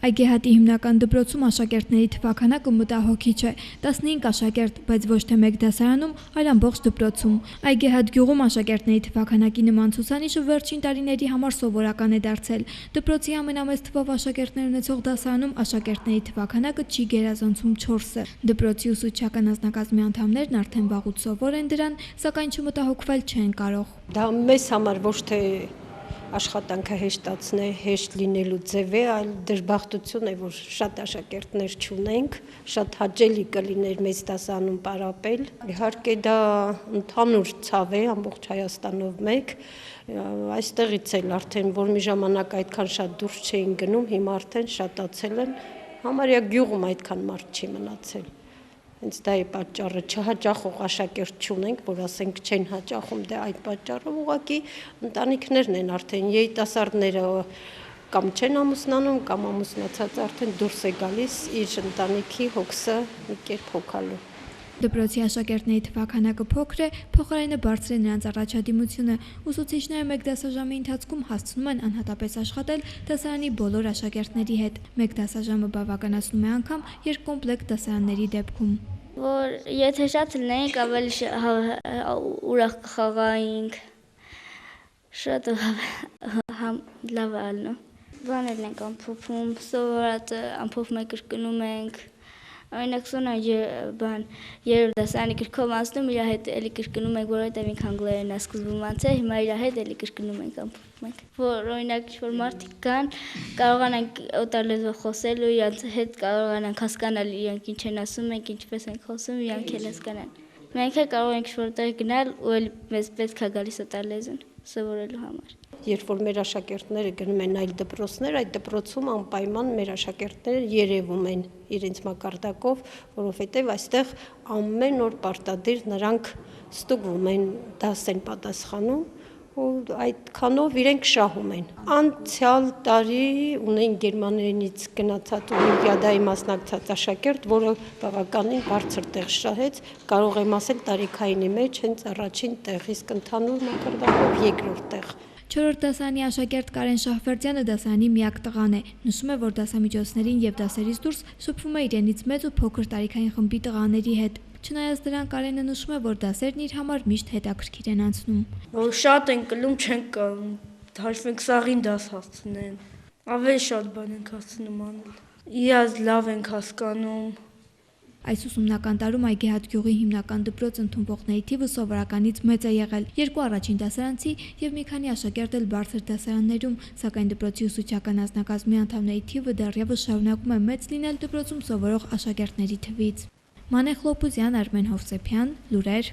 Այգեհատի հիմնական դպրոցում աշակերտների թվաքանակը մտահոգիչ է, 15 աշակերտ, բայց ոչ թե մեկ դասարանում, այլ ամբողջ դպրոցում։ Այգեհատ գյուղում աշակերտների թվաքանակի նման ցուցանիշը վերջին տարիների համար սովորական է դարձել։ Դպրոցի ամենամեծ թվով աշակերտներ ունեցող դասարանում աշակերտների թվաքանակը չի գերազանցում 4-ը։ Դպրոցի ուսուցչական անձնակազմի անդամներն արդեն վաղուց սովոր են դրան, սակայն չմտահոգվել չեն կարող։ Դա մեզ համար ոչ թե աշխատանքը հեշտացնե, հեշտ լինելու ձև է, այլ դժբախտություն է, որ շատ աշակերտներ չունենք, շատ հաճելի կլիներ մեծ դասարանում պարապել։ Իհարկե դա ընդհանուր ցավ է ամբողջ Հայաստանով մեկ, այստեղից էլ արդեն որ մի ժամանակ այդքան շատ դուրս չէին գնում, հիմա արդեն շատացել են, համարյա գյուղում այդքան մարդ չի մնացել։ Հենց դա է պատճառը, չհաճախող աշակերտ չունենք, որ ասենք չեն հաճախում, դե այդ պատճառով ուղղակի ընտանիքներն են արդեն երիտասարդները կամ չեն ամուսնանում, կամ ամուսնացած արդեն դուրս է գալիս իր ընտանիքի հոգսը մի կերպ հոգալու։ Դպրոցի աշակերտների թվաքանակը փոքր է, փոխարենը բարձր է նրանց առաջադիմությունը։ Ուսուցիչները մեկ դասաժամի ընթացքում հասցնում են անհատապես աշխատել դասարանի բոլոր աշակերտների հետ։ Մեկ դասաժամը բավականացնում է անգամ երկկոմպլեկտ դասարանների դեպքում։ Որ եթե շատ լինեինք, ավելի ուրախ կխաղայինք, շատ լավ է ալնում։ Բաներ ենք ամփոփում, սովորածը ամփոփում կրկնում ենք։ Օրինակ սոնա երրորդ դասարանի գրքով անցնում, իր հետ էլի կրկնում ենք, որովհետև ինքը անգլերեն է սկզբում անցել, հիմա իր հետ էլի կրկնում ենք, ամփոփում ենք։ Որ օրինակ ինչ-որ մարդիկ կան, կարողանանք օտար լեզվով խոսել ու իրանց հետ կարողանանք հասկանալ իրանք ինչ են ասում, մենք ինչպես ենք խոսում, իրանք էլ հասկանան։ Մենք էլ կարող ենք ինչ-որ տեղ գնալ ու էլ մեզ պետք է գալիս օտար լեզուն սովորելու համար։ Երբ որ մեր աշակերտները գնում են այլ դպրոցներ, այդ դպրոցում անպայման մեր աշակերտները երևում են իրենց մակարդակով, որովհետև այստեղ ամեն օր պարտադիր նրանք ստուգվում են, դաս են պատասխանում ու այդքանով իրենք շահում են։ Անցյալ տարի ունեն Գերմանիայից գնացած օլիմպիադայի մասնակցած աշակերտ, որը բավականին բարձր տեղ շահեց, կարող եմ ասել տարիքայինի մեջ հենց առաջին տեղ, իսկ ընդհանուր մակարդակով երկրորդ տեղ։ 4-րդ դասարանի աշակերտ Կարեն Շահվերդյանը դասարանի միակ տղան է։ Նշում է, որ դասամիջոցներին եւ դասերից դուրս շփվում է իրենից մեծ ու փոքր տարիքային խմբի տղաների հետ։ Չնայած դրան Կարենը նշում է, որ դասերն իր համար միշտ հետաքրքիր են անցնում։ Շատ են կլում, չեն կարում, հաշվենք սաղին դաս հասցնեն, ավելի շատ բան ենք հասցնում անել, իրաց լավ ենք հասկանում։ Այս ուսումնական տարում Այգեհատ գյուղի հիմնական դպրոց ընդունվողների թիվը սովորականից մեծ է եղել, 2 առաջին դասարանցի եւ մի քանի աշակերտ էլ բարձր դասարաններում, սակայն դպրոցի ուսուցչական անձնակազմի անդամների թիվը դեռևս շարունակում է մեծ լինել դպրոցում սովորող աշակերտների թվից։ Մանեխ Լոպուզյան, Արմեն Հովսեփյան, լուրեր։